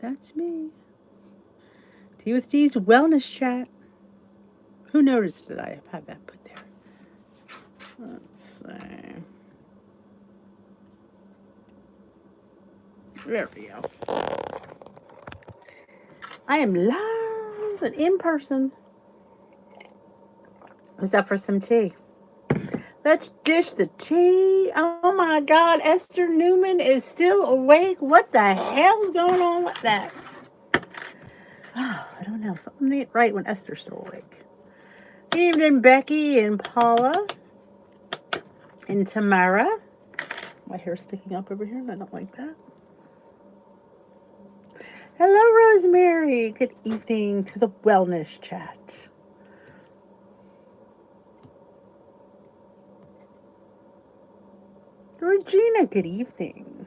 That's me. Tea with D's wellness chat. Who noticed that I have that put there? Let's see. There we go. I am live and in person. Except for some tea. Let's dish the tea. Oh my God, Esther Newman is still awake. What the hell's going on with that? Oh, I don't know. Something ain't right when Esther's still awake. Evening, Becky and Paula and Tamara. My hair's sticking up over here and I don't like that. Hello, Rosemary. Good evening to the wellness chat. Regina, good evening.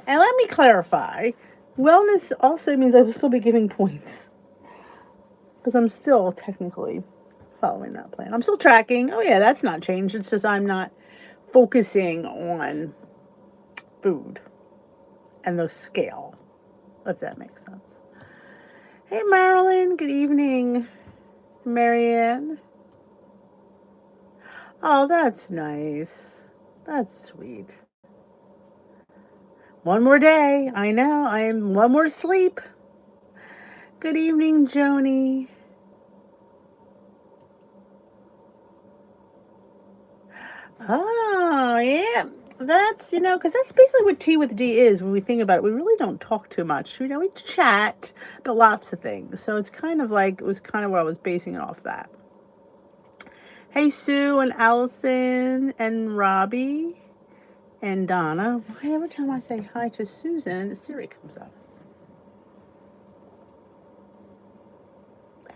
And let me clarify, wellness also means I will still be giving points. Because I'm still technically following that plan. I'm still tracking. Oh yeah, that's not changed. It's just I'm not focusing on food and the scale, if that makes sense. Hey Marilyn, good evening. Marianne. Oh, that's nice. That's sweet. One more day. I know. I am one more sleep. Good evening, Joni. Oh, yeah. That's, because that's basically what Tea with D is when we think about it. We really don't talk too much. We chat about lots of things. So it's kind of like, it was kind of what I was basing it off that. Hey, Sue and Allison and Robbie and Donna. Why every time I say hi to Susan, Siri comes up?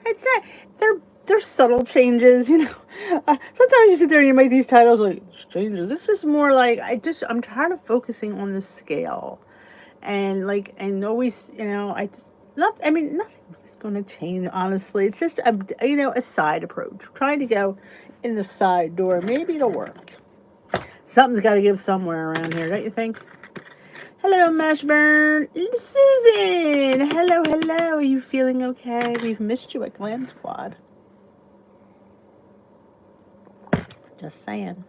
It's not, they're subtle changes, Sometimes you sit there and you make these titles like changes. It's just more like I'm tired of focusing on the scale, and always, nothing is going to change. Honestly, it's just a side approach. Trying to go in the side door. Maybe it'll work. Something's got to give somewhere around here, don't you think? Hello, Mashburn. Susan. Hello. Are you feeling okay? We've missed you at Glam Squad. Just saying.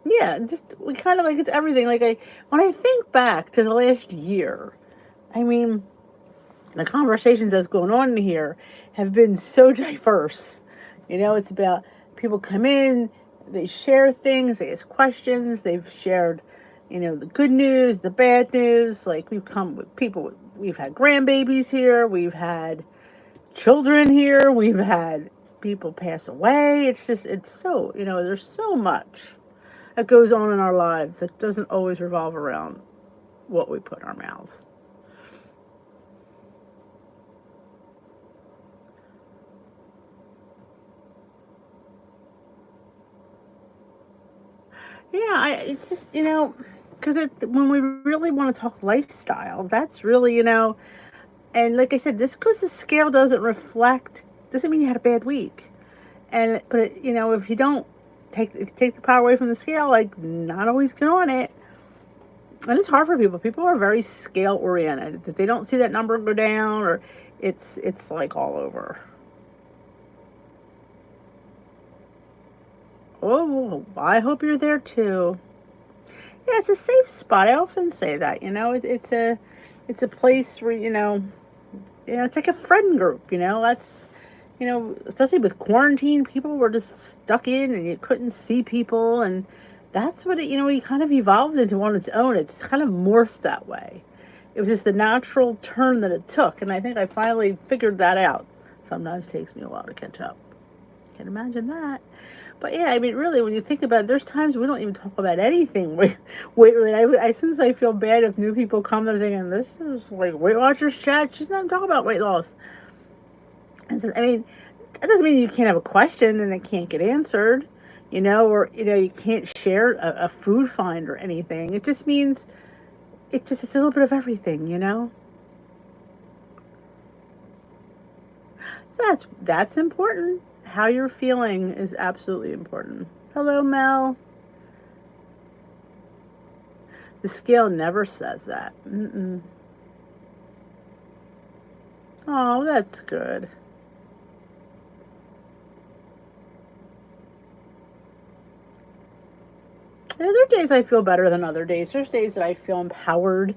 Yeah, just we kind of it's everything. When I think back to the last year, the conversations that's going on here have been so diverse. It's about people come in, they share things, they ask questions, they've shared, the good news, the bad news. We've come with people, we've had grandbabies here, we've had children here, we've had people pass away. It's so, there's so much that goes on in our lives that doesn't always revolve around what we put in our mouths. Yeah, it's just, because when we really want to talk lifestyle, that's really, and like I said, just because the scale doesn't mean you had a bad week. But if you don't take the power away from the scale, not always get on it. And it's hard for people. People are very scale oriented. If they don't see that number go down, or it's all over. Oh, I hope you're there too. Yeah, it's a safe spot. I often say that. It's a place where it's like a friend group. That's especially with quarantine, people were just stuck in and you couldn't see people, and that's what it kind of evolved into on its own. It's kind of morphed that way. It was just the natural turn that it took, and I think I finally figured that out. Sometimes it takes me a while to catch up. Can't imagine that. But yeah, really, when you think about it, there's times we don't even talk about anything. As soon as I feel bad if new people come, they're thinking, this is like Weight Watchers chat. She's not talking about weight loss. And so, that doesn't mean you can't have a question and it can't get answered, or, you can't share a food find or anything. It just means it's a little bit of everything, That's important. How you're feeling is absolutely important. Hello, Mel. The scale never says that. Mm-mm. Oh, that's good. There are days I feel better than other days. There's days that I feel empowered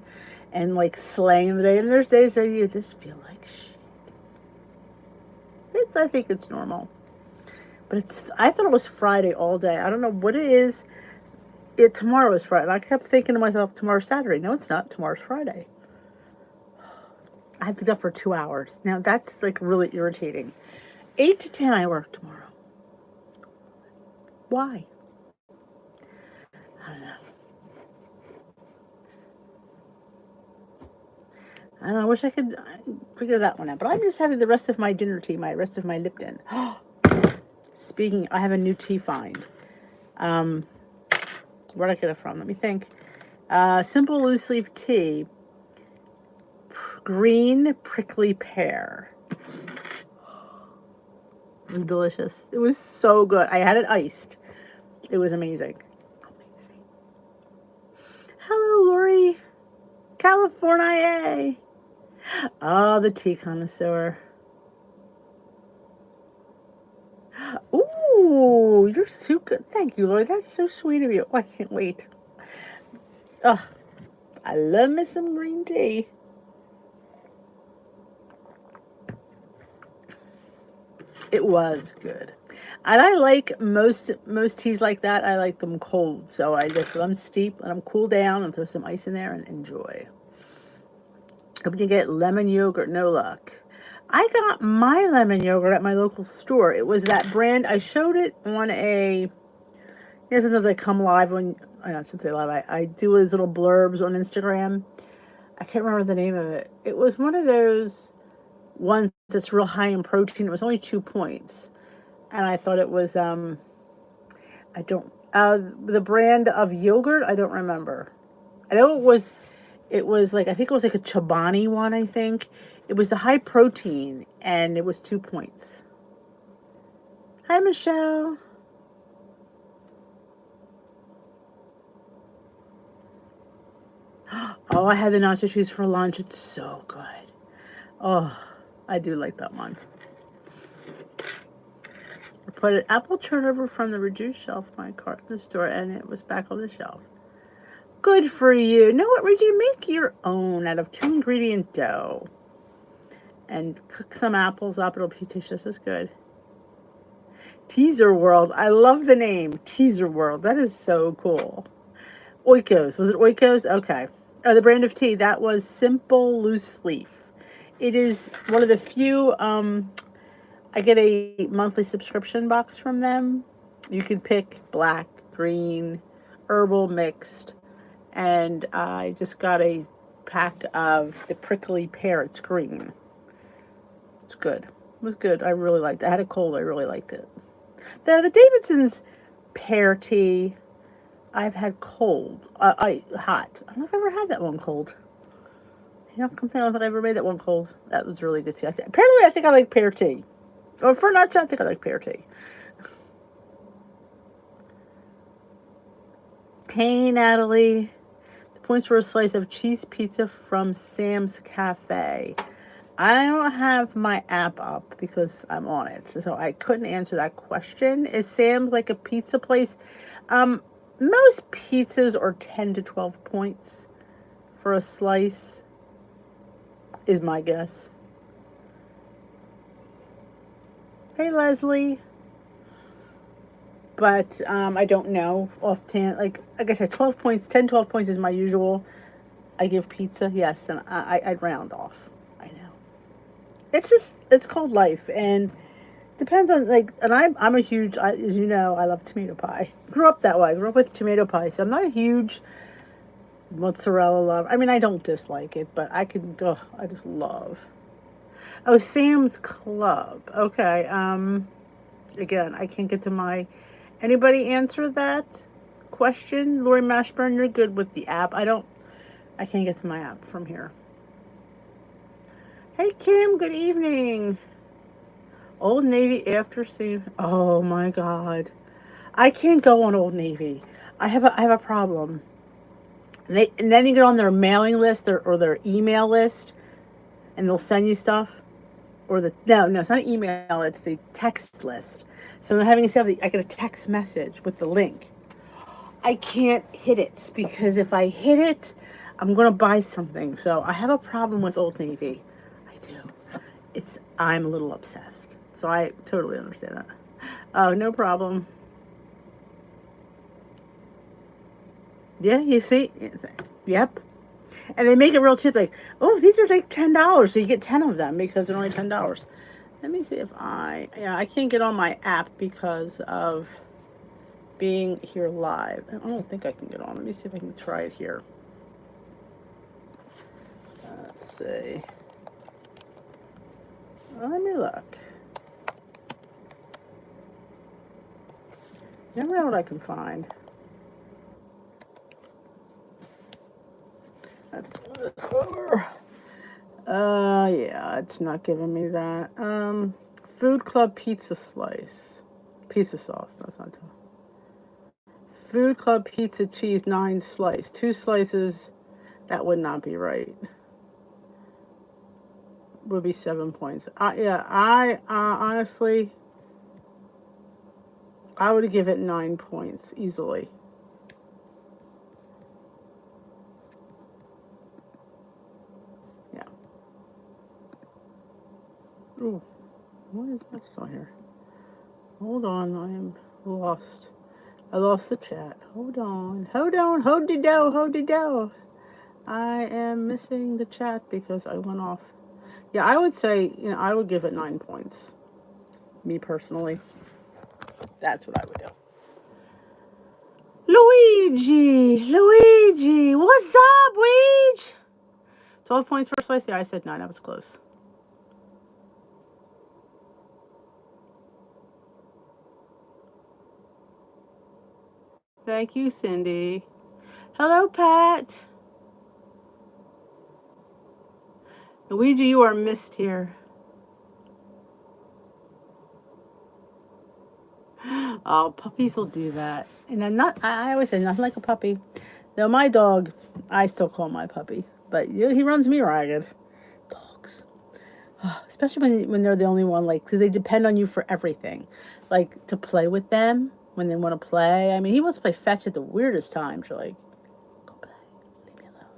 and like slaying the day, and there's days that you just feel like shit. I think it's normal. But I thought it was Friday all day. I don't know what it is. Tomorrow is Friday. I kept thinking to myself, tomorrow's Saturday. No, it's not. Tomorrow's Friday. I have to go for 2 hours. Now that's like really irritating. 8 to 10 I work tomorrow. Why? I don't know. I don't know. I wish I could figure that one out. But I'm just having the rest of my dinner tea, my rest of my Lipton. Speaking, I have a new tea find. Where'd I get it from? Let me think. Simple loose leaf tea. Green prickly pear. It was delicious. It was so good. I had it iced. It was amazing. Amazing. Hello, Lori. California. Oh, the tea connoisseur. Ooh, you're so good. Thank you, Lori. That's so sweet of you. Oh, I can't wait. Oh, I love me some green tea. It was good. And I like most teas like that. I like them cold. So I just let them steep, let them cool down, and throw some ice in there and enjoy. Hope you get lemon yogurt. No luck. I got my lemon yogurt at my local store. It was that brand. I showed it on a. Sometimes I come live when I should say live. I do these little blurbs on Instagram. I can't remember the name of it. It was one of those ones that's real high in protein. It was only 2 points, and I thought it was I don't the brand of yogurt. I don't remember. I know it was like I think it was like a Chobani one. I think it was the high protein, and it was 2 points. Hi, Michelle. Oh, I had the nacho cheese for lunch. It's so good. Oh, I do like that one. I put an apple turnover from the reduced shelf in my cart in the store, and it was back on the shelf. Good for you. Know what, Regina? Make your own out of 2-ingredient dough. And cook some apples up. It'll taste just as good. Teaser World. I love the name. Teaser World. That is so cool. Oikos. Was it Oikos? Okay. Oh, the brand of tea. That was Simple Loose Leaf. It is one of the few. I get a monthly subscription box from them. You can pick black, green, herbal, mixed. And I just got a pack of the prickly pear. It's green. It's good. It was good. I really liked it. I had a cold. I really liked it. The Davidson's pear tea, I've had cold. Hot. I don't know if I've ever had that one cold. You know, come think I don't think I ever made that one cold. That was really good tea. Apparently, I think I like pear tea. Or for nuts, I think I like pear tea. Hey, Natalie. The points for a slice of cheese pizza from Sam's Cafe. I don't have my app up because I'm on it, so I couldn't answer that question. Is Sam's like a pizza place? Most pizzas are 10 to 12 points for a slice, is my guess. Hey, Leslie. But I don't know offhand. Like I said, 12 points, 10, 12 points is my usual. I give pizza, yes, and I'd round off. I know. It's called life, and depends on and I'm a huge, as you know, I love tomato pie. Grew up that way. I grew up with tomato pie, so I'm not a huge mozzarella lover. I mean, I don't dislike it, but I just love. Oh, Sam's Club. Okay. Again, I can't get to my. Anybody answer that question? Lori Mashburn, you're good with the app. I can't get to my app from here. Hey, Kim, good evening. Old Navy after seeing. Oh my God, I can't go on Old Navy. I have a problem. And then you get on their mailing list or their email list, and they'll send you stuff. Or no, it's not an email. It's the text list. So I'm having to say I get a text message with the link. I can't hit it because if I hit it, I'm gonna buy something. So I have a problem with Old Navy. I do. I'm a little obsessed. So I totally understand that. Oh, no problem. Yeah, you see? Yep. And they make it real cheap, like, oh, these are like $10. So you get 10 of them because they're only $10. Let me see if I can't get on my app because of being here live. I don't think I can get on. Let me see if I can try it here. Let's see. Let me look. Never know what I can find. Let's move this over. Yeah, it's not giving me that. Food Club pizza slice. Pizza sauce, that's not too. Food Club pizza cheese 9 slice. 2 slices, that would not be right. Would be 7 points. I honestly, I would give it 9 points easily. Yeah. Ooh, what is that still here? Hold on, I am lost. I lost the chat. Hold on, hold the dough. I am missing the chat because I went off. Yeah, I would say, I would give it 9 points. Me personally. That's what I would do. Luigi, what's up, Weege? 12 points for slice. Yeah, I said 9. That was close. Thank you, Cindy. Hello, Pat. Luigi, you are missed here. Oh, puppies will do that. And I always say nothing like a puppy. Though my dog, I still call my puppy. But he runs me ragged. Dogs. Especially when they're the only one, like, because they depend on you for everything. Like, to play with them when they want to play. I mean, he wants to play fetch at the weirdest times. You're like, go play. Leave me alone.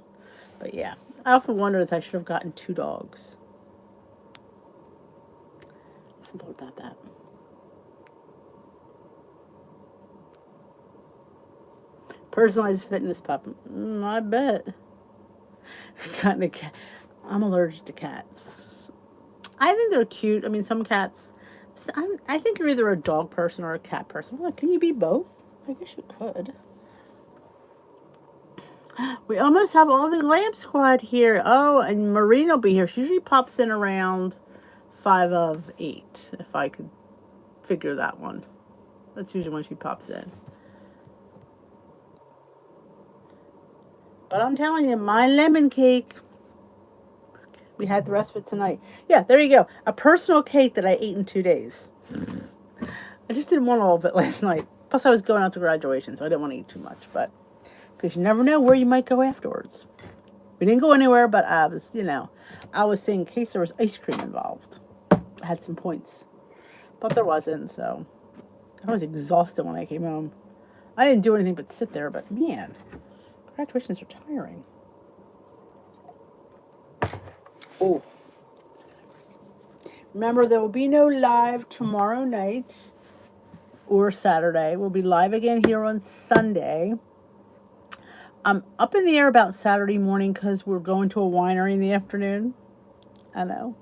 But yeah, I often wonder if I should have gotten 2 dogs. I often thought about that. Personalized fitness pup. I bet. I'm allergic to cats. I think they're cute. I mean, some cats. I think you're either a dog person or a cat person. Well, can you be both? I guess you could. We almost have all the lamp squad here. Oh, and Maureen will be here. She usually pops in around 5 of 8, if I could figure that one. That's usually when she pops in. But I'm telling you, my lemon cake. We had the rest of it tonight. Yeah, there you go. A personal cake that I ate in 2 days. I just didn't want all of it last night. Plus, I was going out to graduation, so I didn't want to eat too much. But because you never know where you might go afterwards. We didn't go anywhere, but I was saying in case there was ice cream involved. I had some points. But there wasn't, so I was exhausted when I came home. I didn't do anything but sit there, but man, graduations are tiring. Oh. Remember, there will be no live tomorrow night or Saturday. We'll be live again here on Sunday. I'm up in the air about Saturday morning because we're going to a winery in the afternoon. I know.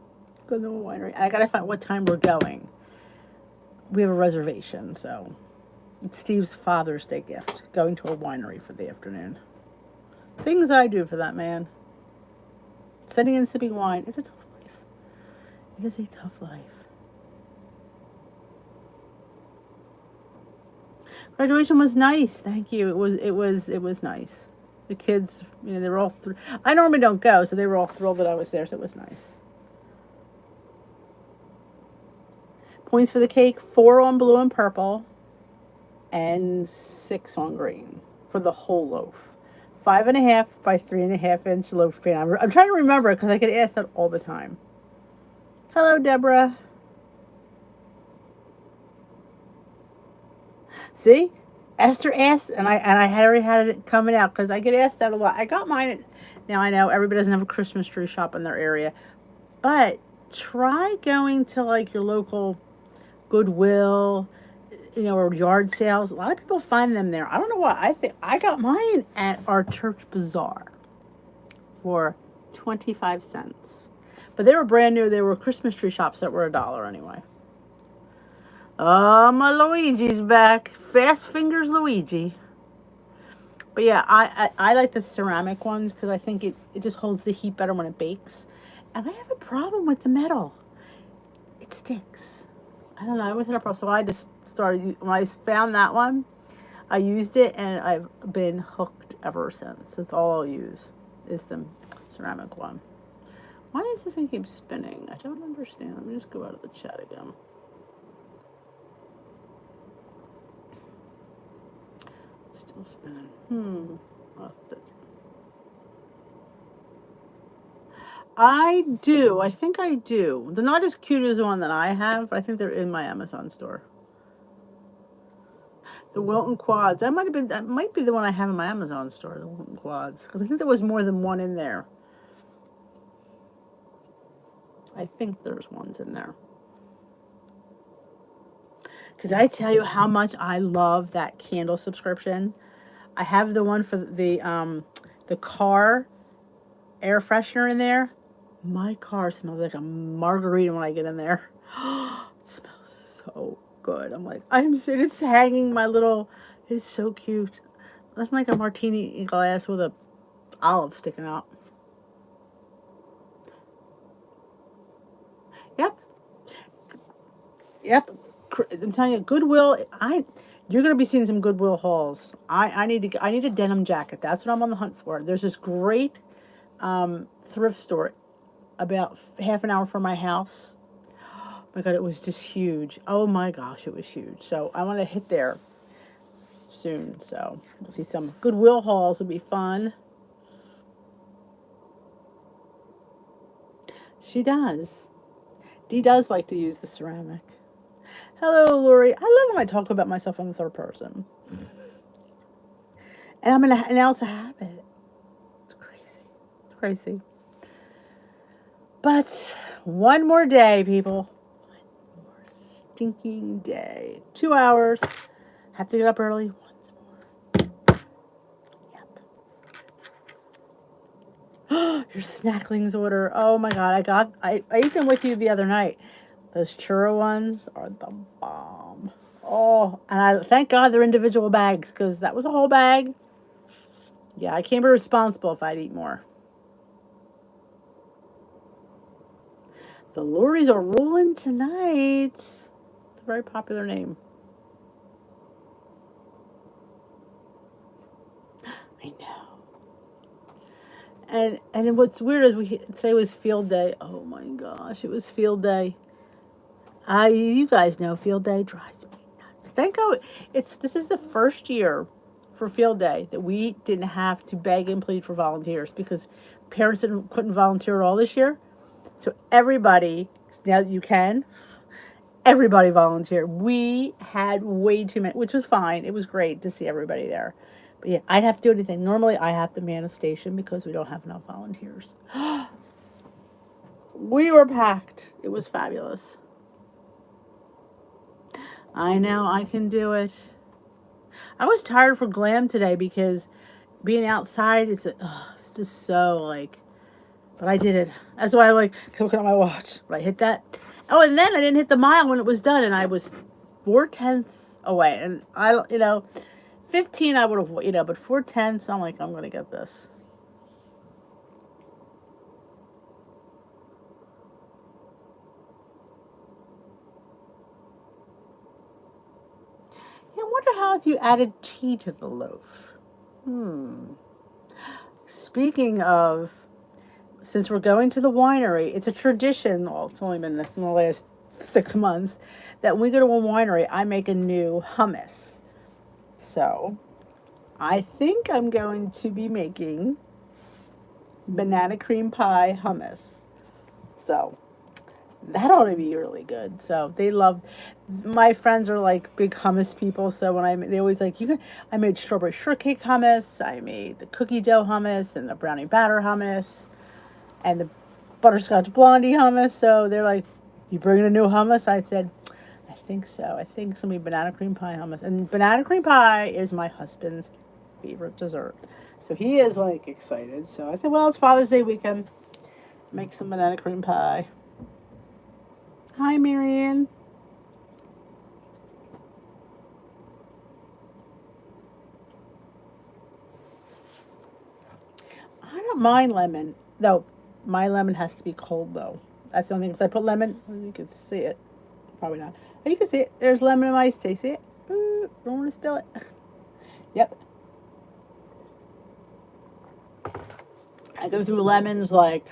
Going to a winery. I got to find what time we're going. We have a reservation, so it's Steve's Father's Day gift, going to a winery for the afternoon. Things I do for that man. Sitting and sipping wine. It's a tough life. It is a tough life. Graduation was nice. Thank you. It was nice. The kids, they were all I normally don't go, so they were all thrilled that I was there, so it was nice. Points for the cake, 4 on blue and purple, and 6 on green for the whole loaf. 5.5 by 3.5 inch loaf pan. I'm trying to remember because I get asked that all the time. Hello, Deborah. See, Esther asked, and I had already had it coming out because I get asked that a lot. I got mine. Now I know everybody doesn't have a Christmas tree shop in their area, but try going to like your local Goodwill, or yard sales. A lot of people find them there. I don't know why. I think I got mine at our church bazaar for 25 cents. But they were brand new. They were Christmas tree shops that were $1 anyway. Oh, my Luigi's back. Fast fingers Luigi. But yeah, I like the ceramic ones because I think it just holds the heat better when it bakes. And I have a problem with the metal. It sticks. I don't know. I wasn't a problem. So I just started, when I found that one, I used it and I've been hooked ever since. That's all I'll use is the ceramic one. Why does this thing keep spinning? I don't understand. Let me just go out of the chat again. Still spinning. I do. I think I do. They're not as cute as the one that I have, but I think they're in my Amazon store. The Wilton Quads. That might be the one I have in my Amazon store, the Wilton Quads. Because I think there was more than one in there. I think there's ones in there. Could I tell you how much I love that candle subscription? I have the one for the car air freshener in there. My car smells like a margarita when I get in there. It smells so good. It's hanging my little, it's so cute. That's like a martini glass with a olive sticking out. Yep. I'm telling you, Goodwill. You're gonna be seeing some Goodwill hauls. I need a denim jacket. That's what I'm on the hunt for. There's this great thrift store about half an hour from my house. Oh my God, it was just huge. Oh my gosh, it was huge. So I want to hit there soon. So we'll see some Goodwill hauls. Would be fun. She does. Dee does like to use the ceramic. Hello, Lori. I love when I talk about myself in the third person. And I'm gonna now it's a habit. It's crazy. It's crazy. But one more day, people. One more stinking day. 2 hours. Have to get up early once more. Yep. Your snacklings order. Oh my God. I ate them with you the other night. Those churro ones are the bomb. Oh, and I thank God they're individual bags because that was a whole bag. Yeah, I can't be responsible if I'd eat more. The Lories are rolling tonight. It's a very popular name. I know. And what's weird is today was field day. Oh my gosh, it was field day. You guys know field day drives me nuts. Thank God this is the first year for field day that we didn't have to beg and plead for volunteers because parents couldn't volunteer at all this year. So everybody, now you can, everybody volunteered. We had way too many, which was fine. It was great to see everybody there. But yeah, I'd have to do anything. Normally I have to man a station because we don't have enough volunteers. We were packed. It was fabulous. I know, I can do it. I was tired for glam today because being outside, it's just so like, but I did it. That's why I kept looking at my watch. But I hit that. Oh, and then I didn't hit the mile when it was done, and I was 4/10 away. And 15 I would have, but 4/10, I'm like, I'm going to get this. I wonder how if you added tea to the loaf. Speaking of, since we're going to the winery, it's a tradition, well, it's only been in the last 6 months, that when we go to a winery, I make a new hummus. So, I think I'm going to be making banana cream pie hummus. So that ought to be really good. So they love. My friends are like big hummus people. So when they always like you can. I made strawberry shortcake hummus. I made the cookie dough hummus and the brownie batter hummus and the butterscotch blondie hummus. So they're like, "You bringing a new hummus?" I said, "I think so. I think it's gonna be banana cream pie hummus." And banana cream pie is my husband's favorite dessert. So he is like excited. So I said, "Well, it's Father's Day weekend. Make some banana cream pie." Hi, Marianne. I don't mind lemon, though. My lemon has to be cold, though. That's the only thing. Because I put lemon, you can see it. Probably not. Oh, you can see it. There's lemon in my iced tea. See it? Ooh, don't want to spill it. Yep. I go through lemons like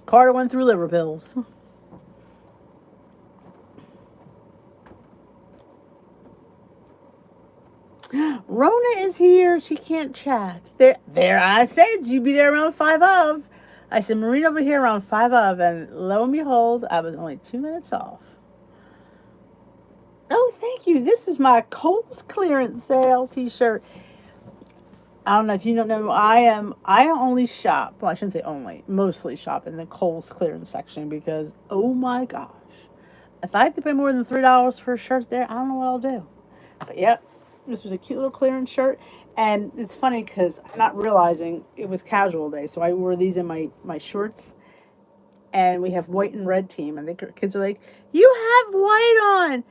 Carter went through liver pills. Rona is here. She can't chat. There. I said you'd be there around 5 of. I said Marina will be here around 5 of, and lo and behold, I was only 2 minutes off. Oh, thank you. This is my Kohl's clearance sale T-shirt. I don't know if you don't know. I only shop. Well, I shouldn't say only. Mostly shop in the Kohl's clearance section because oh my gosh, if I have to pay more than $3 for a shirt there, I don't know what I'll do. But yep, this was a cute little clearance shirt, and it's funny because I'm not realizing it was casual day, so I wore these in my shorts, and we have white and red team, and the kids are like, "You have white on.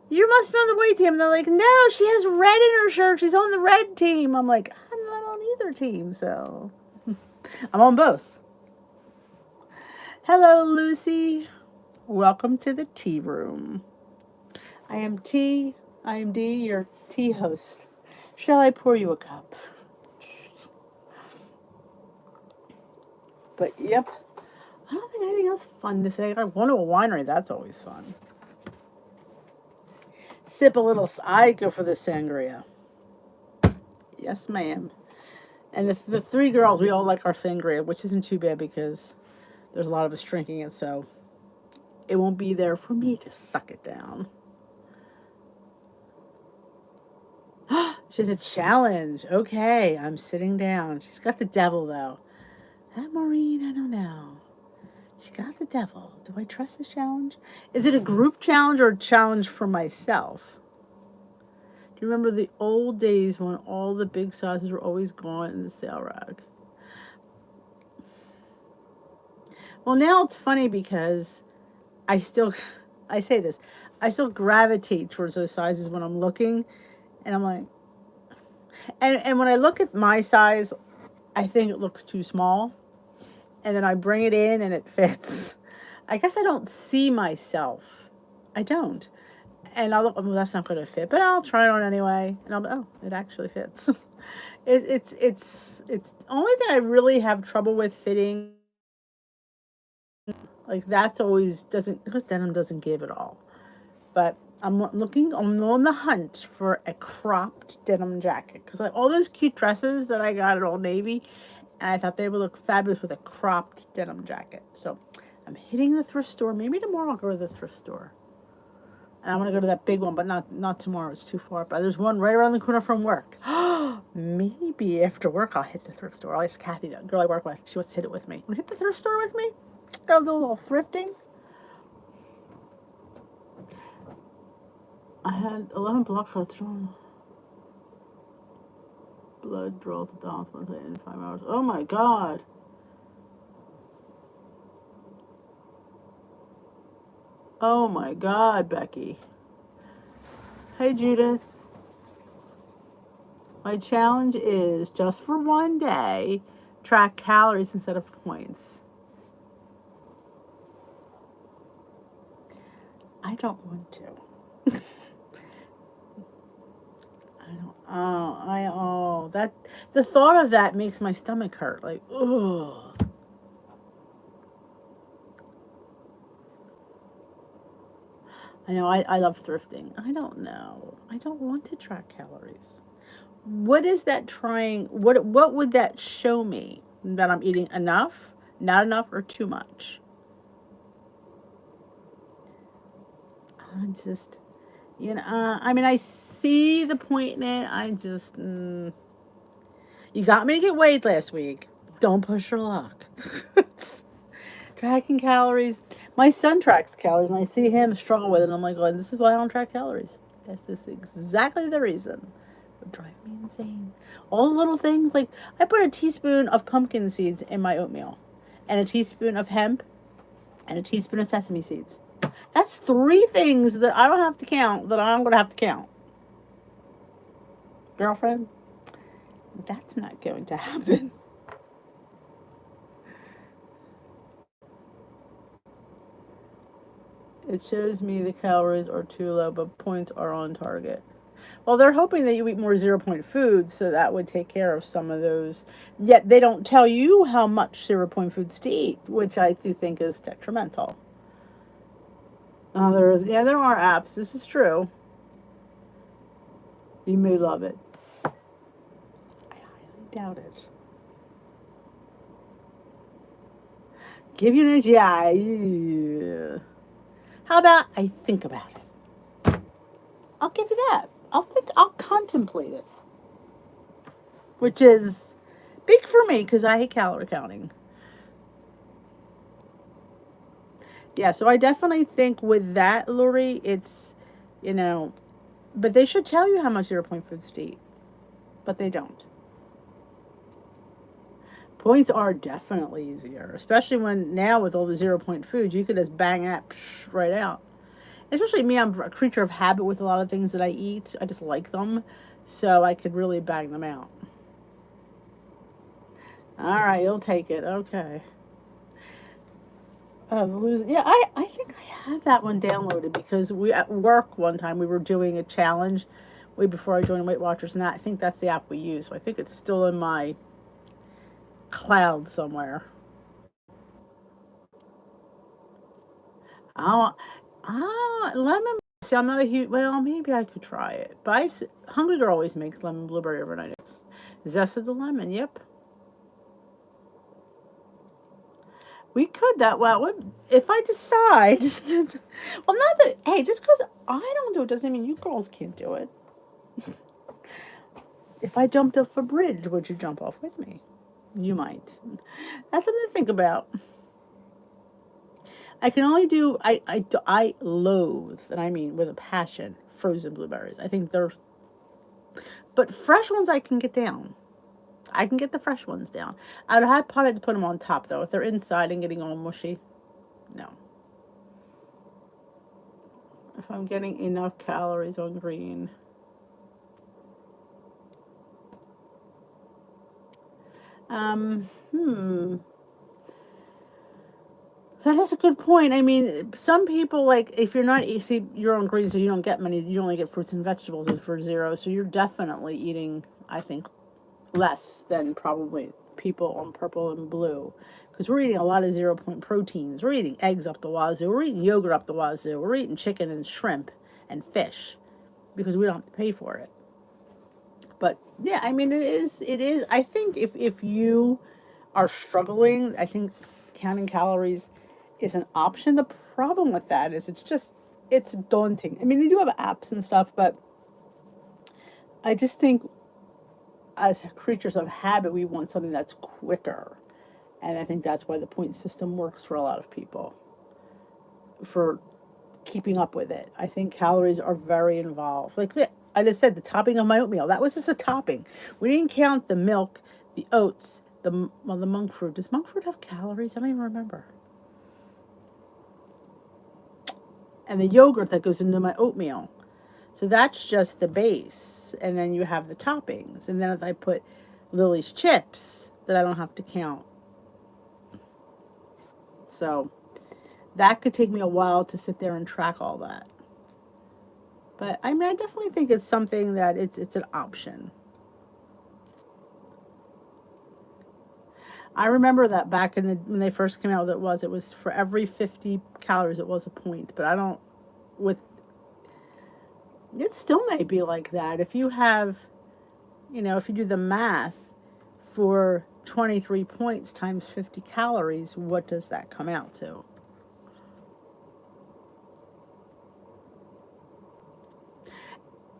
You must be on the white team." And they're like, "No, she has red in her shirt. She's on the red team." I'm like, "I'm not on either team, so I'm on both." Hello, Lucy. Welcome to the tea room. I am T. I am D, your tea host. Shall I pour you a cup? But yep, I don't think anything else fun to say. I went to a winery. That's always fun. Sip a little. I go for the sangria. Yes, ma'am. And the three girls, we all like our sangria, which isn't too bad because there's a lot of us drinking it, so it won't be there for me to suck it down. She has a challenge. Okay, I'm sitting down. She's got the devil, though. Maureen, I don't know. She got the devil. Do I trust this challenge? Is it a group challenge or a challenge for myself? Do you remember the old days when all the big sizes were always gone in the sale rack? Well, now it's funny because I still, I say this, I still gravitate towards those sizes when I'm looking, and I'm like, and when I look at my size, I think it looks too small, and then I bring it in and it fits. I guess I don't see myself. I don't. And I'll look, well, that's not going to fit, but I'll try it on anyway. And I'll be, oh, it actually fits. It's the only thing I really have trouble with fitting. Like that's always doesn't, because denim doesn't give it all. But I'm on the hunt for a cropped denim jacket because like all those cute dresses that I got at Old Navy, and I thought they would look fabulous with a cropped denim jacket. So I'm hitting the thrift store. Maybe tomorrow I'll go to the thrift store. And I want to go to that big one, but not tomorrow. It's too far. But there's one right around the corner from work. Maybe after work I'll hit the thrift store. I'll ask Kathy, the girl I work with. She wants to hit it with me. Want to hit the thrift store with me? Go do a little thrifting. I had 11 block cuts from blood draw to down in 5 hours. Oh my god. Oh my god, Becky. Hey Judith. My challenge is just for one day, track calories instead of points. I don't want to. I don't. That the thought of that makes my stomach hurt. Like, ugh. I know. I love thrifting. I don't know. I don't want to track calories. what is that trying? What would that show me? That I'm eating enough, not enough, or too much? I just, I mean, I see the point in it. I just, you got me to get weighed last week. Don't push your luck. Tracking calories. My son tracks calories, and I see him struggle with it. And I'm like, oh, this is why I don't track calories. This is exactly the reason. It would drive me insane. All the little things, like I put a teaspoon of pumpkin seeds in my oatmeal, and a teaspoon of hemp, and a teaspoon of sesame seeds. That's three things that I don't have to count that I'm going to have to count. Girlfriend, that's not going to happen. It shows me the calories are too low, but points are on target. Well, they're hoping that you eat more 0 point foods, so that would take care of some of those. Yet they don't tell you how much 0 point foods to eat, which I do think is detrimental. There are apps. This is true. You may love it. I highly doubt it. Give you an edge. Yeah. How about I think about it? I'll give you that. I'll contemplate it. Which is big for me because I hate calorie counting. Yeah, so I definitely think with that, Lori, it's, you know, but they should tell you how much 0 point foods to eat, but they don't. Points are definitely easier, especially when now with all the 0 point foods, you could just bang that right out. Especially me, I'm a creature of habit with a lot of things that I eat. I just like them, so I could really bang them out. All right, you'll take it. Okay. Losing. Yeah, I think I have that one downloaded because we at work one time we were doing a challenge way before I joined Weight Watchers, and I think that's the app we use. So I think it's still in my cloud somewhere. Oh, lemon. See, I'm not a huge. Well, maybe I could try it. But Hungry Girl always makes lemon blueberry overnight. It's zest of the lemon. Yep, we could that. Well, if I decide? Well, not that. Hey, just because I don't do it doesn't mean you girls can't do it. If I jumped off a bridge, would you jump off with me? You might. That's something to think about. I can only do. I loathe, and I mean with a passion, frozen blueberries. I think they're, but fresh ones I can get down. I can get the fresh ones down. I'd have probably to put them on top though. If they're inside and getting all mushy, no. If I'm getting enough calories on green. Hmm. That is a good point. I mean, some people like if you're not you see you're on green, so you don't get many. You only get fruits and vegetables for zero. So you're definitely eating, I think, less than probably people on purple and blue, because we're eating a lot of 0 point proteins. We're eating eggs up the wazoo. We're eating yogurt up the wazoo. We're eating chicken and shrimp and fish because we don't have to pay for it. But yeah, I mean, it is. I think if you are struggling, I think counting calories is an option. The problem with that is it's daunting. I mean, they do have apps and stuff, but I just think as creatures of habit, we want something that's quicker. And I think that's why the point system works for a lot of people for keeping up with it. I think calories are very involved. Like I just said, the topping of my oatmeal, that was just a topping. We didn't count the milk, the oats, the monk fruit. Does monk fruit have calories? I don't even remember. And the yogurt that goes into my oatmeal. So that's just the base. And then you have the toppings. And then if I put Lily's chips, that I don't have to count. So that could take me a while to sit there and track all that. But I mean, I definitely think it's something that it's an option. I remember that back in the when they first came out, it was for every 50 calories it was a point. But I don't with it still may be like that if you have if you do the math for 23 points times 50 calories, what does that come out to?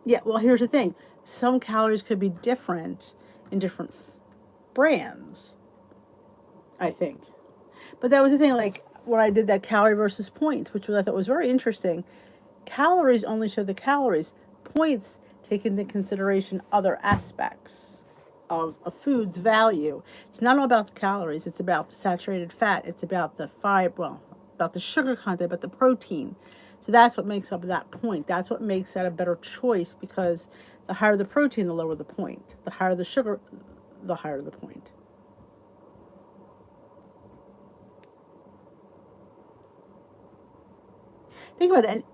Yeah, well, here's the thing. Some calories could be different in different brands, I think. But that was the thing, like when I did that calorie versus points, which was I thought was very interesting. Calories only show the calories. Points take into consideration other aspects of food's value. It's not all about the calories. It's about the saturated fat. It's about the fiber, well, about the sugar content, but the protein. So that's what makes up that point. That's what makes that a better choice because the higher the protein, the lower the point. The higher the sugar, the higher the point. Think about it,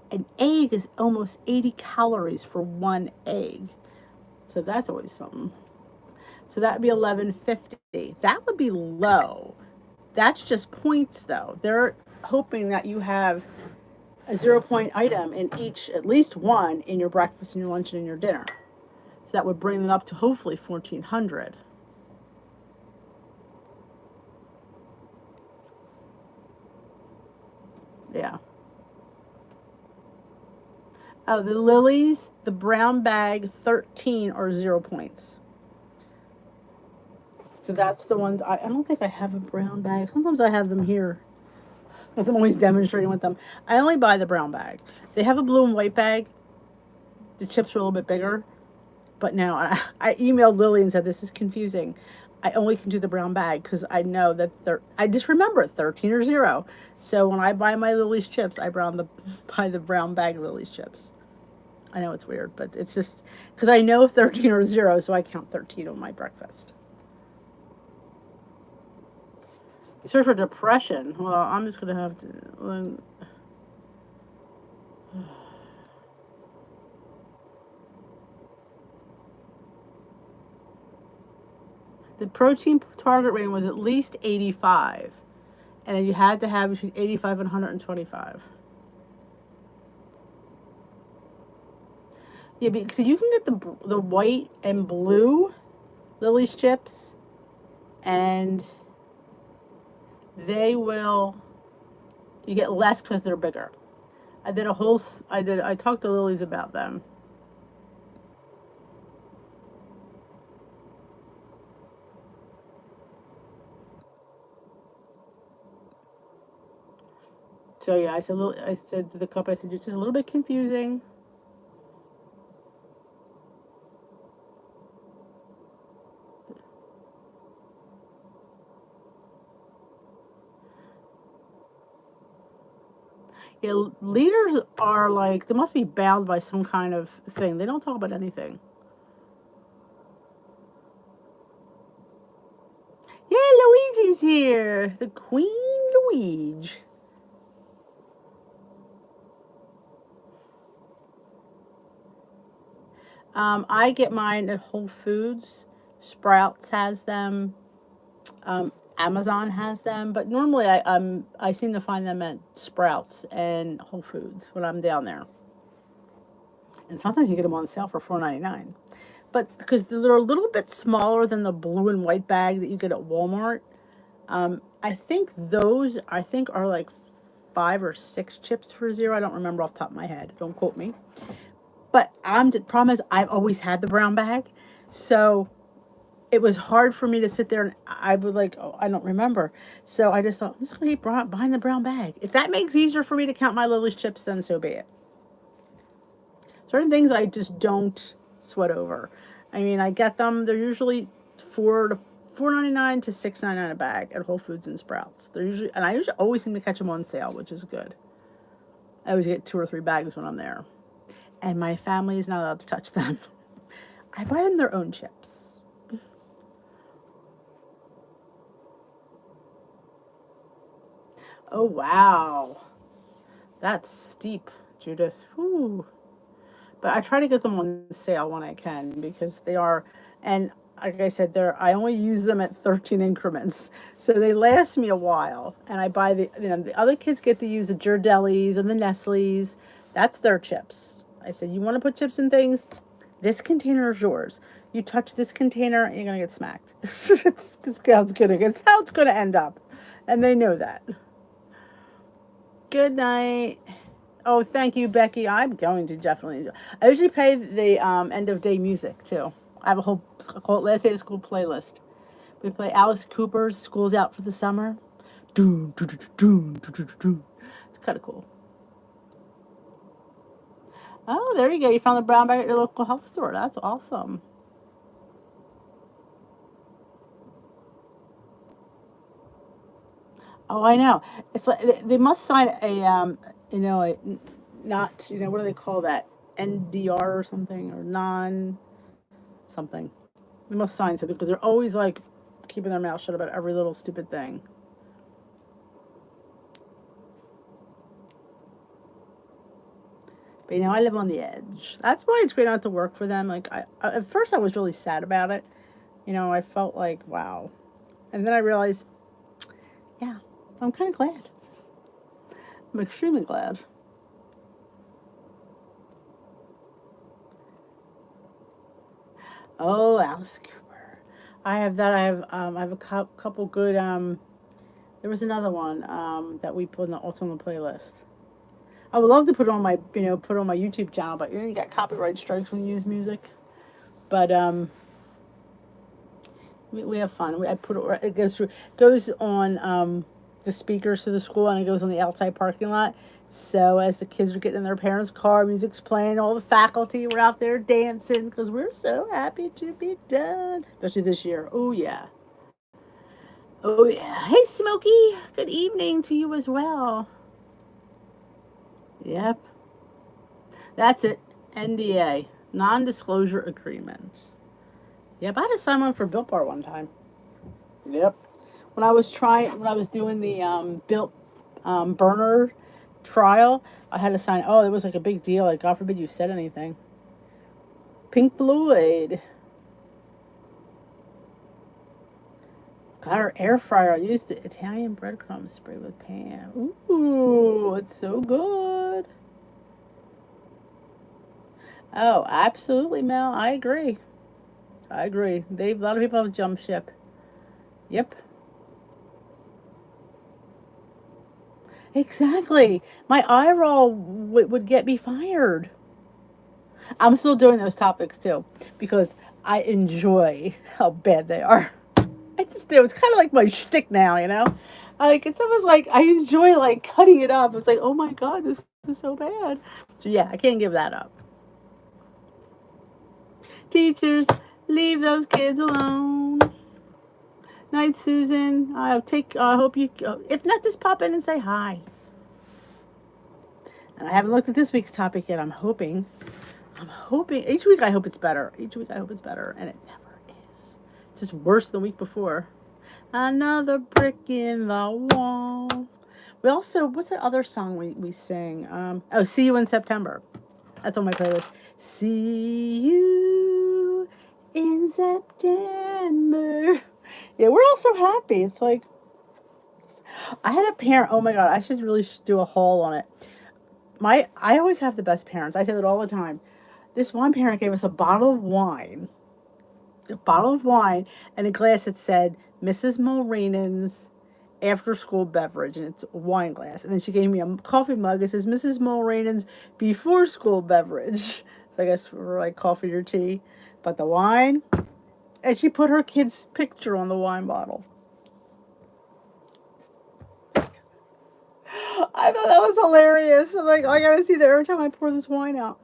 an egg is almost 80 calories for one egg. So that's always something. So that'd be 1150. That would be low. That's just points though. They're hoping that you have a 0 point item in each, at least one in your breakfast and your lunch and in your dinner. So that would bring them up to hopefully 1400. Yeah. Oh, the lilies, the brown bag, 13 or 0 points. So that's the ones I don't think I have a brown bag. Sometimes I have them here because I'm always demonstrating with them. I only buy the brown bag. They have a blue and white bag. The chips are a little bit bigger. But now I emailed Lily and said, this is confusing. I only can do the brown bag because I know that I just remember it, 13 or 0. So when I buy my Lily's chips, buy the brown bag Lily's chips. I know it's weird, but it's just because I know 13 or 0, so I count 13 on my breakfast. Search for depression. Well, I'm just going to have to. The protein target rating was at least 85. And you had to have between 85 and 125. Yeah, so you can get the white and blue Lily's chips, and you get less because they're bigger. I talked to Lily's about them. So yeah, I said to the couple, I said, it's just a little bit confusing. Yeah, leaders are like, they must be bound by some kind of thing. They don't talk about anything. Yeah, Luigi's here. The Queen Luigi. I get mine at Whole Foods. Sprouts has them. Amazon has them, but normally I seem to find them at Sprouts and Whole Foods when I'm down there. And sometimes you get them on sale for $4.99. But because they're a little bit smaller than the blue and white bag that you get at Walmart, I think those are like 5 or 6 chips for 0. I don't remember off the top of my head. Don't quote me. But the problem is I've always had the brown bag, so it was hard for me to sit there and I would like, oh, I don't remember. So I just thought, I'm just going to keep buying the brown bag. If that makes it easier for me to count my Lily's chips, then so be it. Certain things I just don't sweat over. I mean, I get them. They're usually $4.99 to $6.99 a bag at Whole Foods and Sprouts. I usually always seem to catch them on sale, which is good. I always get 2 or 3 bags when I'm there, and my family is not allowed to touch them. I buy them their own chips. Oh wow, that's steep, Judith. Whew. But I try to get them on sale when I can because they are, and like I said, I only use them at 13 increments, so they last me a while. And I buy the other kids get to use the Ghirardellis and the Nestle's. That's their chips. I said, you want to put chips in things? This container is yours. You touch this container, you're gonna get smacked. It's how it's gonna end up, and they know that. Good night. Oh, thank you, Becky. I'm going to definitely. I usually play the end of day music too. I have a whole I call it last day of school playlist. We play Alice Cooper's "School's Out for the Summer." Doom, doom, doom, doom, doom, doom, doom. It's kind of cool. Oh, there you go. You found the brown bag at your local health store. That's awesome. Oh, I know. It's like they must sign a not what do they call that? NDR or something or non something. They must sign something because they're always like keeping their mouth shut about every little stupid thing. But I live on the edge. That's why it's great not to work for them. Like at first I was really sad about it. I felt like wow, and then I realized, yeah, I'm kind of glad. I'm extremely glad. Oh, Alice Cooper. I have that. I have a couple good. There was another one that we put also on the playlist. I would love to put it on my put it on my YouTube channel, but you got copyright strikes when you use music. But we have fun. I put it goes on the speakers to the school, and it goes on the outside parking lot. So as the kids are getting in their parents' car, music's playing, all the faculty were out there dancing because we're so happy to be done. Especially this year. Oh yeah. Oh yeah. Hey Smokey. Good evening to you as well. Yep. That's it. NDA. Non-disclosure agreements. Yep. I had to sign one for Built Bar one time. Yep. When I was doing the Built burner trial, I had to sign. Oh, it was like a big deal. Like God forbid you said anything. Pink Floyd. Got our air fryer. I used the Italian breadcrumb spray with pan. Ooh, it's so good. Oh, absolutely, Mel. I agree. I agree. A lot of people have jumped ship. Yep. Exactly. My eye roll would get me fired. I'm still doing those topics too because I enjoy how bad they are. I just do. It's kind of like my shtick now. Like it's almost like I enjoy like cutting it up. It's like, oh my god, this is so bad. So yeah, I can't give that up. Teachers, leave those kids alone. Night, Susan. I'll take. I hope you. If not, just pop in and say hi. And I haven't looked at this week's topic yet. I'm hoping. Each week I hope it's better. Each week I hope it's better, and it never is. It's just worse than the week before. Another brick in the wall. We also, what's the other song we sing? Oh, See You in September. That's on my playlist. See you in September. Yeah, we're all so happy. It's like, I had a parent, oh my God, I should really do a haul on it. I always have the best parents. I say that all the time. This one parent gave us a bottle of wine and a glass that said Mrs. Mulrenan's after school beverage, and it's a wine glass. And then she gave me a coffee mug that says Mrs. Mulrenan's before school beverage. So I guess for like coffee or tea. But the wine, and she put her kid's picture on the wine bottle. I thought that was hilarious. I'm like, oh, I gotta see that every time I pour this wine out.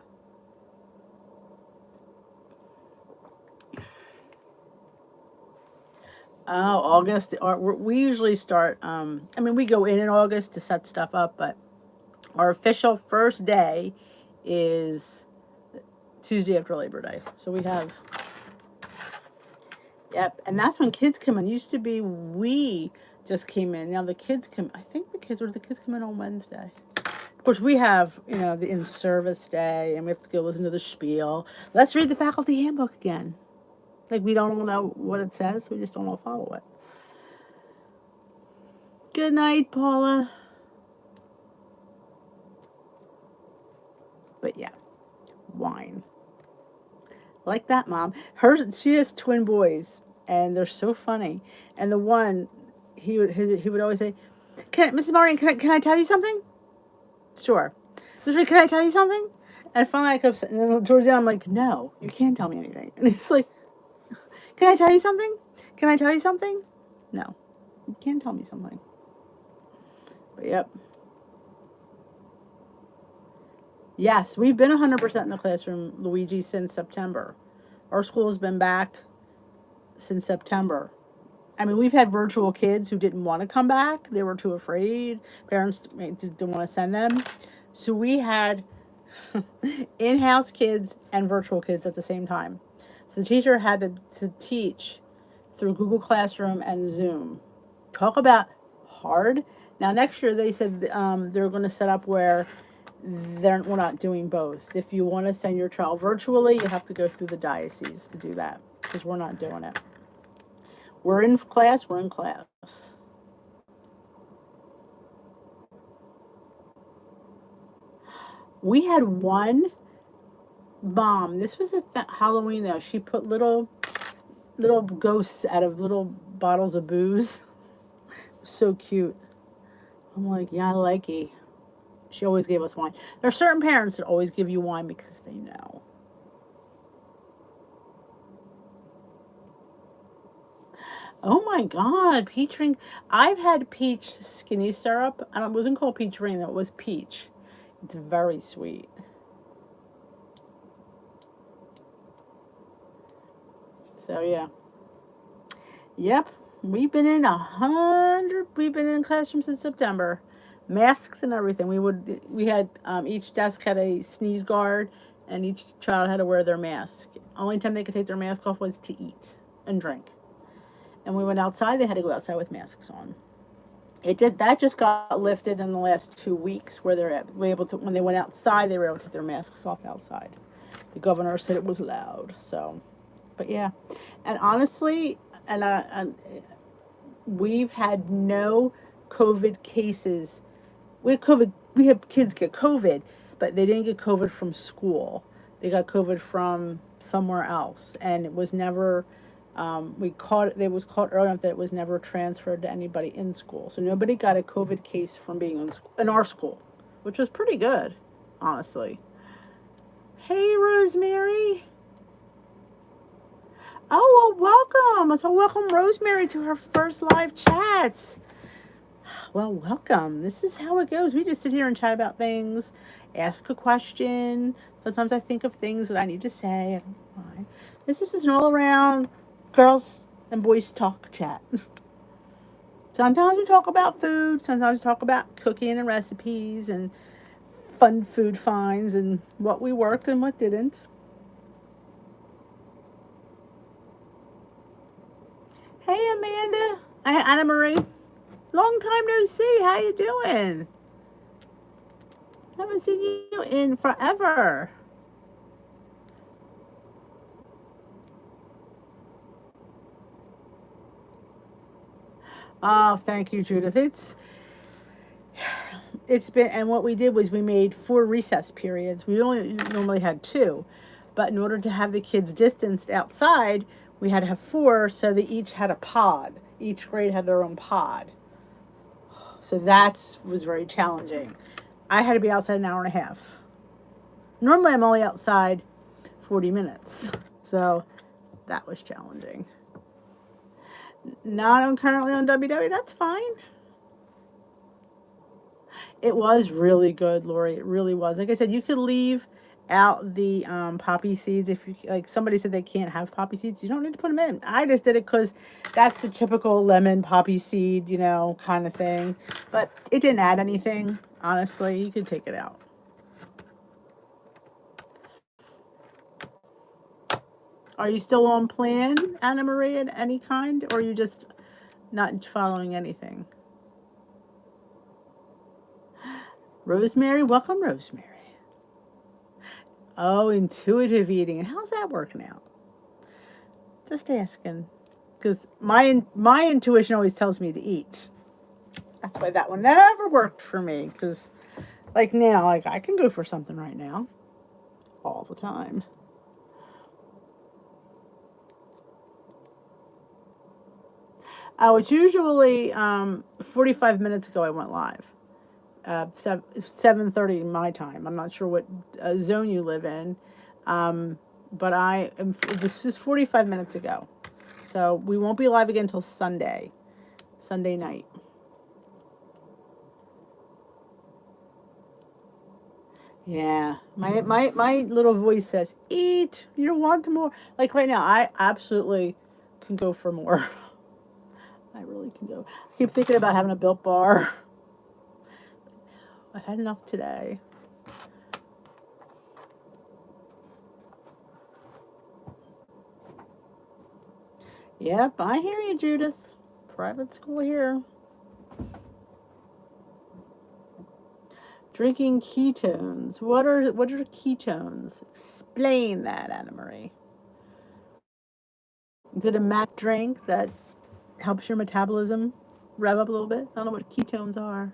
Oh, August. We usually start. I mean, we go in August to set stuff up, but our official first day is Tuesday after Labor Day. So we have, yep, and that's when kids come in. It used to be we just came in. Now the kids come. I think the kids come in on Wednesday. Of course, we have the in-service day, and we have to go listen to the spiel. Let's read the faculty handbook again. Like we don't all know what it says. We just don't all follow it. Good night, Paula. But yeah, wine. like that, Mom. She has twin boys, and they're so funny. And the one, he would always say, Mrs. Maureen, can I tell you something? Sure. Mrs. Maureen, can I tell you something? And finally I kept, and then towards the end I'm like, no, you can't tell me anything. And it's like, can I tell you something? Can I tell you something? No, you can't tell me something. But yep. Yes, we've been 100% in the classroom, Luigi, since September. Our school has been back since September. I mean, we've had virtual kids who didn't want to come back. They were too afraid. Parents didn't want to send them. So we had in-house kids and virtual kids at the same time. So the teacher had to teach through Google Classroom and Zoom. Talk about hard. Now, next year they said they're going to set up where we're not doing both. If you want to send your child virtually, you have to go through the diocese to do that because we're not doing it. We're in class. We had one mom. This was at Halloween though. She put little ghosts out of little bottles of booze. So cute. I'm like, yeah, I like it. She always gave us wine. There are certain parents that always give you wine because they know. Oh my God, peach ring. I've had peach skinny syrup. And it wasn't called peach ring, it was peach. It's very sweet. So yeah. Yep. We've been in classrooms since September. Masks and everything. We had each desk had a sneeze guard and each child had to wear their mask. Only time they could take their mask off was to eat and drink. And we went outside, they had to go outside with masks on. That just got lifted in the last 2 weeks where were able to, when they went outside, they were able to take their masks off outside. The governor said it was loud. So, but yeah. And honestly, and we've had no COVID cases. We had kids get COVID, but they didn't get COVID from school. They got COVID from somewhere else. And it was never, it was caught early enough that it was never transferred to anybody in school. So nobody got a COVID case from being in our school, which was pretty good, honestly. Hey, Rosemary. Oh, well, welcome. So welcome Rosemary to her first live chats. Well, welcome. This is how it goes. We just sit here and chat about things, ask a question. Sometimes I think of things that I need to say. I don't know why. This is just an all-around girls and boys talk chat. Sometimes we talk about food. Sometimes we talk about cooking and recipes and fun food finds and what we worked and what didn't. Hey, Amanda. Anna Marie. Long time no see. How you doing? Haven't seen you in forever. Oh, thank you, Judith. It's been, and what we did was we made 4 recess periods. We only normally had 2, but in order to have the kids distanced outside, we had to have 4, so they each had a pod. Each grade had their own pod. So that was very challenging. I had to be outside an hour and a half. Normally I'm only outside 40 minutes. So that was challenging. Not currently on WW, that's fine. It was really good, Lori. It really was. Like I said, you could leave out the poppy seeds if you like. Somebody said they can't have poppy seeds. You don't need to put them in. I just did it because that's the typical lemon poppy seed, kind of thing. But it didn't add anything. Honestly, you could take it out. Are you still on plan, Anna Maria, in any kind, or are you just not following anything? Rosemary, welcome, Rosemary. Oh, intuitive eating. How's that working out? Just asking. Because my intuition always tells me to eat. That's why that one never worked for me. Because, like now, I can go for something right now. All the time. Oh, it's usually 45 minutes ago I went live. 7:30 my time. I'm not sure what zone you live in, um, but I am. This is 45 minutes ago, so we won't be live again until Sunday night. Yeah, my little voice says, "Eat. You don't want more." Like right now, I absolutely can go for more. I really can go. I keep thinking about having a Built Bar. I had enough today. Yep, I hear you, Judith. Private school here. Drinking ketones. What are ketones? Explain that, Anna Marie. Is it a Mac drink that helps your metabolism rev up a little bit? I don't know what ketones are.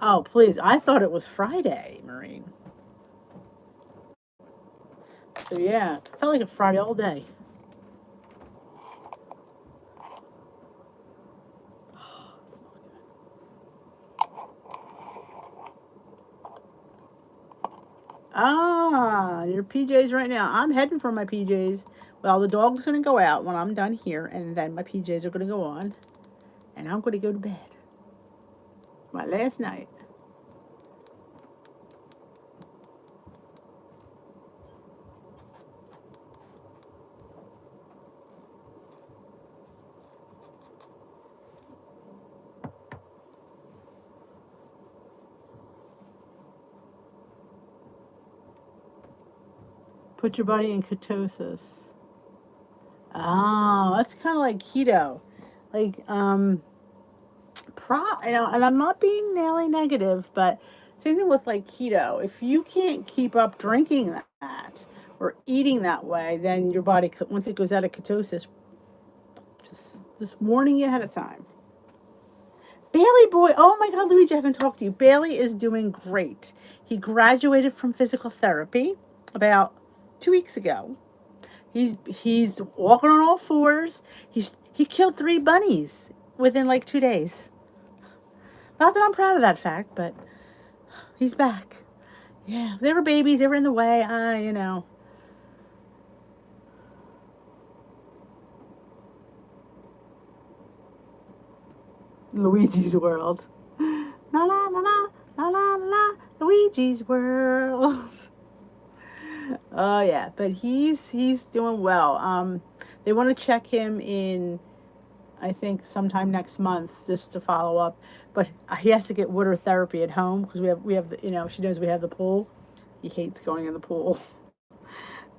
Oh, please. I thought it was Friday, Marine. So yeah, it felt like a Friday all day. Oh, it smells good. Ah, your PJs right now. I'm heading for my PJs. Well, the dog's gonna go out when I'm done here, and then my PJs are gonna go on, and I'm gonna go to bed. My last night. Put your body in ketosis. Oh, that's kind of like keto. Like, and I'm not being nearly negative, but same thing with like keto. If you can't keep up drinking that or eating that way, then your body, once it goes out of ketosis, just warning you ahead of time. Bailey boy, oh my God, Luigi, I haven't talked to you. Bailey is doing great. He graduated from physical therapy about 2 weeks ago. He's walking on all fours. He killed 3 bunnies within like 2 days. Not that I'm proud of that fact, but he's back. Yeah, they were babies. They were in the way. Luigi's World. La la la la la la la. Luigi's World. Oh yeah, but he's doing well. They want to check him in, I think sometime next month just to follow up. But he has to get water therapy at home because we have the, she knows we have the pool. He hates going in the pool,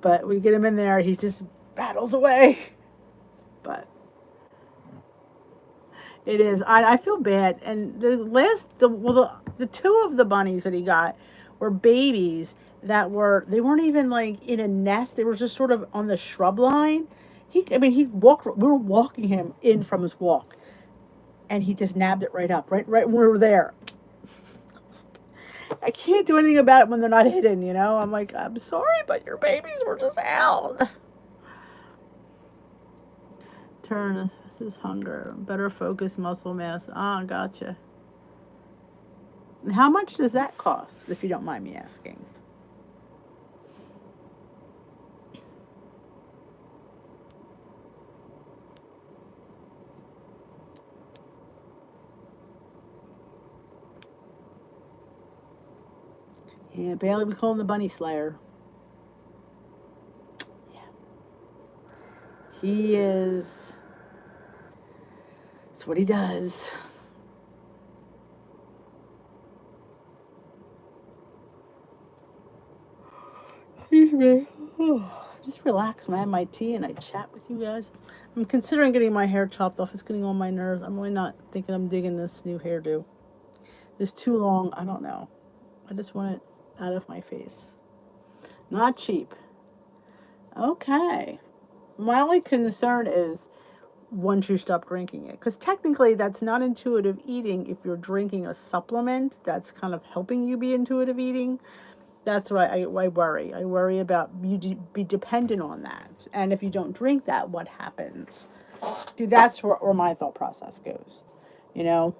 but we get him in there. He just battles away. But it is. I feel bad. And the two of the bunnies that he got were babies they weren't even like in a nest. They were just sort of on the shrub line. He walked. We were walking him in from his walk, and he just nabbed it right up, right when we were there. I can't do anything about it when they're not hidden. I'm like, I'm sorry, but your babies were just out. Turn. This is hunger. Better focus, muscle mass. Ah, gotcha. And how much does that cost, if you don't mind me asking? Yeah, Bailey, we call him the Bunny Slayer. Yeah. He is. It's what he does. Excuse me. Just relax when I have my tea and I chat with you guys. I'm considering getting my hair chopped off. It's getting on my nerves. I'm really not thinking I'm digging this new hairdo. It's too long. I don't know. I just want it out of my face. Not cheap. Okay. My only concern is once you stop drinking it. Because technically, that's not intuitive eating if you're drinking a supplement that's kind of helping you be intuitive eating. That's what I worry. I worry about you be dependent on that. And if you don't drink that, what happens? See, that's where my thought process goes. You know,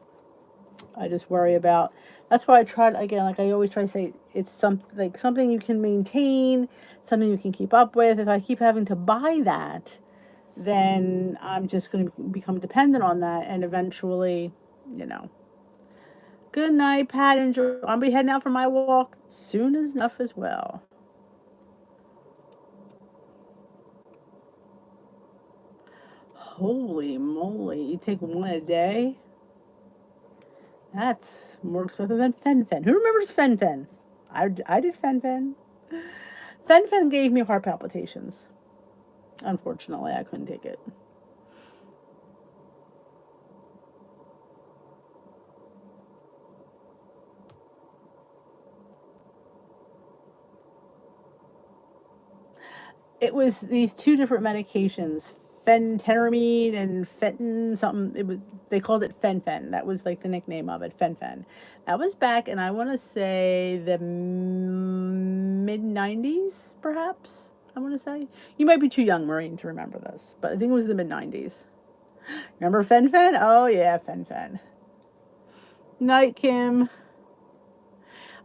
I just worry about. That's why I tried again. Like I always try to say, it's something like something you can maintain, something you can keep up with. If I keep having to buy that, then I'm just going to become dependent on that, and eventually, you know. Good night, Pat. Enjoy. I'll be heading out for my walk soon as enough as well. Holy moly! You take one a day? That's more expensive than Fen-Phen. Who remembers Fen-Phen? I did Fen-Phen. Fen-Phen gave me heart palpitations. Unfortunately, I couldn't take it. It was these two different medications, phentermine and fenton something. It was they called it Fen-Phen. That was like the nickname of it, Fen-Phen. That was back, and I want to say the mid 90s, perhaps. I want to say you might be too young, Maureen, to remember this, but I think it was the mid 90s. Remember Fen-Phen? Oh yeah, Fen-Phen. Night, Kim.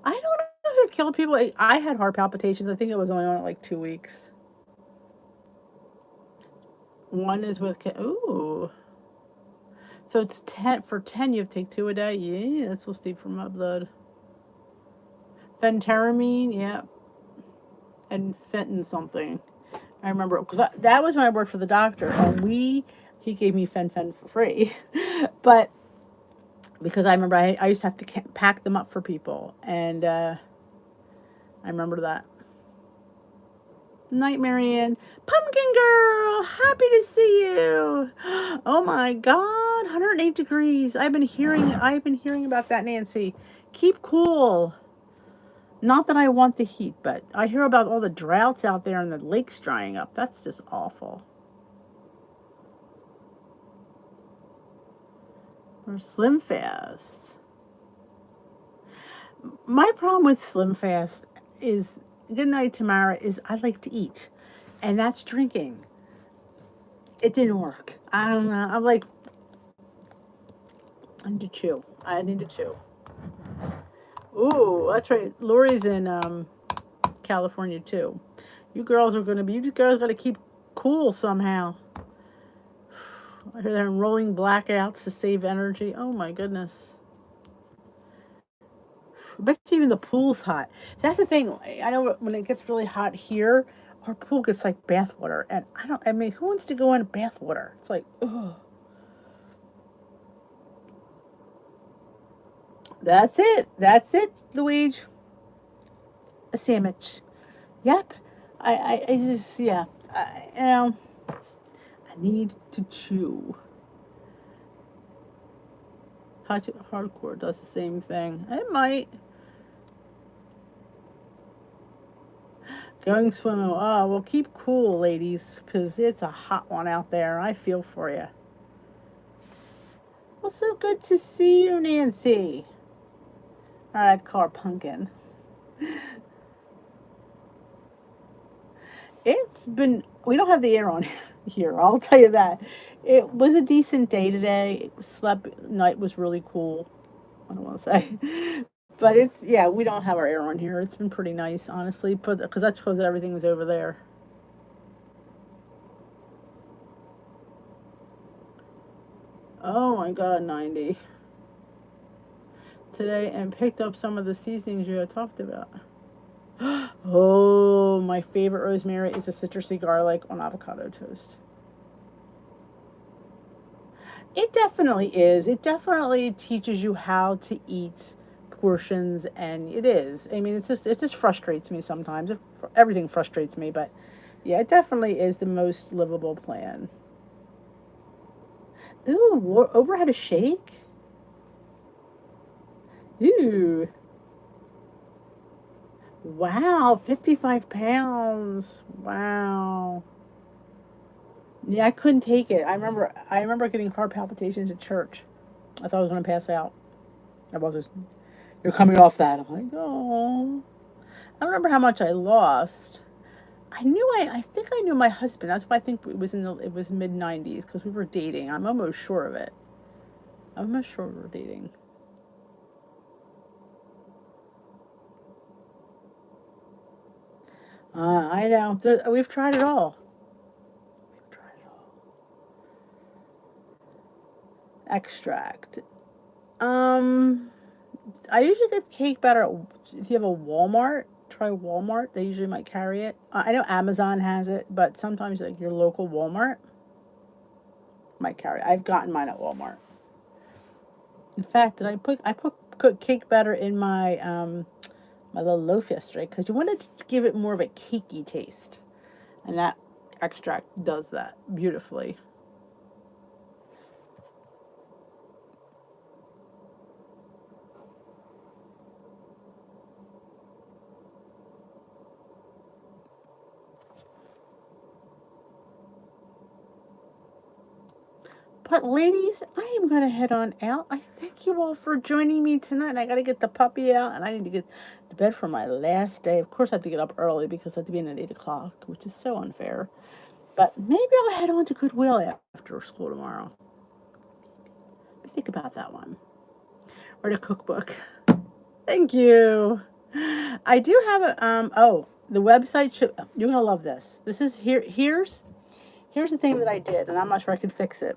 I don't know if it killed people. I had heart palpitations. I think it was only on like 2 weeks. One is with ooh. So it's 10 for 10. You have to take two a day. Yeah, that's so steep for my blood. Phentermine, yeah, and fenton something. I remember because that was when I worked for the doctor, and he gave me fen for free, but because I remember I used to have to pack them up for people, and I remember that. Night, Marianne. Pumpkin Girl, happy to see you. Oh my God, 108 degrees. I've been hearing about that, Nancy. Keep cool. Not that I want the heat, but I hear about all the droughts out there and the lakes drying up. That's just awful. Or Slim Fast. My problem with Slim Fast is good night, Tamara, is I like to eat. And that's drinking. It didn't work. I don't know. I'm like, I need to chew. I need to chew. Ooh, that's right. Lori's in California too. You girls gotta keep cool somehow. I hear they're rolling blackouts to save energy. Oh my goodness. I bet you even the pool's hot. That's the thing. I know when it gets really hot here, our pool gets like bath water. And I mean, who wants to go in bath water? It's like, ugh. That's it. That's it, Luigi. A sandwich. Yep. I just, yeah. I need to chew. Hardcore does the same thing. It might. Going swimming. Oh, well, keep cool, ladies, because it's a hot one out there. I feel for you. Well, so good to see you, Nancy. All right, car pumpkin. We don't have the air on here, I'll tell you that. It was a decent day today. Night was really cool. I don't want to say. But yeah, we don't have our air on here. It's been pretty nice, honestly, because that's because everything was over there. Oh my God, 90 today, and picked up some of the seasonings you had talked about. Oh, my favorite rosemary is a citrusy garlic on avocado toast. It definitely is. It definitely teaches you how to eat portions, and it is. I mean, it just frustrates me sometimes. Everything frustrates me, but yeah, it definitely is the most livable plan. Ooh, overhead a shake. Ooh, wow, 55 pounds. Wow. Yeah, I couldn't take it. I remember getting heart palpitations at church. I thought I was going to pass out. I was just, you're coming off that. I'm like, oh. I don't remember how much I lost. I think I knew my husband. That's why I think it was mid-90s because we were dating. I'm almost sure of it. I'm almost sure we were dating. I know. We've tried it all. We've tried it all. Extract. Um, I usually get cake batter. If you have a Walmart, try Walmart. They usually might carry it. I know Amazon has it, but sometimes like your local Walmart might carry it. I've gotten mine at Walmart. In fact, I put cook cake batter in my little loaf yesterday because you wanted to give it more of a cakey taste, and that extract does that beautifully. But ladies, I am going to head on out. I thank you all for joining me tonight. I got to get the puppy out, and I need to get to bed for my last day. Of course, I have to get up early because I have to be in at 8 o'clock, which is so unfair. But maybe I'll head on to Goodwill after school tomorrow. Think about that one. Or the cookbook. Thank you. I do have a the website should, you're gonna love this. This is here's the thing that I did, and I'm not sure I can fix it.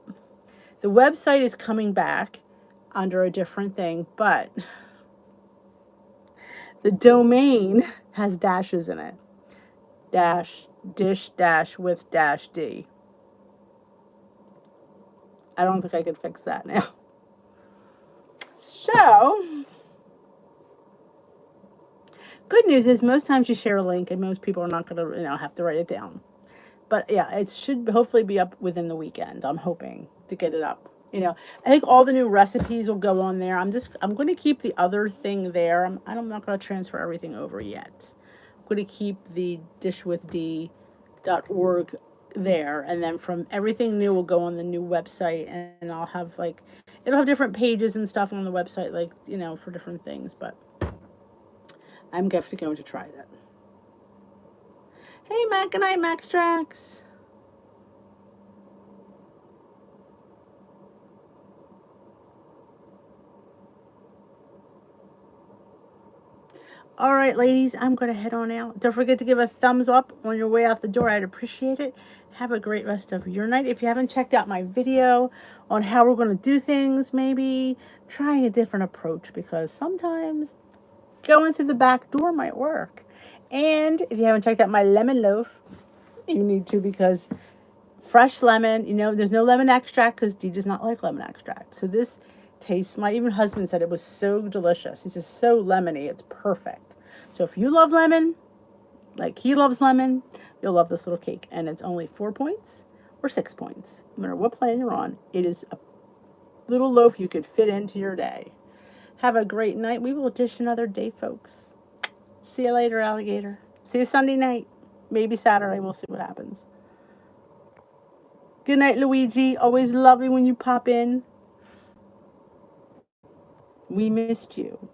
The website is coming back under a different thing, but the domain has dashes in it. Dash dish dash with dash D. I don't think I could fix that now. So good news is most times you share a link and most people are not going to, have to write it down. But yeah, it should hopefully be up within the weekend. I'm hoping to get it up. I think all the new recipes will go on there. I'm going to keep the other thing there. I'm not going to transfer everything over yet. I'm going to keep the dishwithdee.org there, and then from everything new will go on the new website, and I'll have it'll have different pages and stuff on the website, for different things. But I'm definitely going to try that. Hey, Mac, good night, Max Trax. All right, ladies, I'm going to head on out. Don't forget to give a thumbs up on your way out the door. I'd appreciate it. Have a great rest of your night. If you haven't checked out my video on how we're going to do things, maybe trying a different approach, because sometimes going through the back door might work. And if you haven't checked out my lemon loaf, you need to, because fresh lemon, there's no lemon extract because Dee does not like lemon extract. So this tastes, my even husband said it was so delicious. He says so lemony, it's perfect. So if you love lemon, like he loves lemon, you'll love this little cake. And it's only 4 points or 6 points. No matter what plan you're on, it is a little loaf you could fit into your day. Have a great night. We will dish another day, folks. See you later, alligator. See you Sunday night. Maybe Saturday. We'll see what happens. Good night, Luigi. Always lovely when you pop in. We missed you.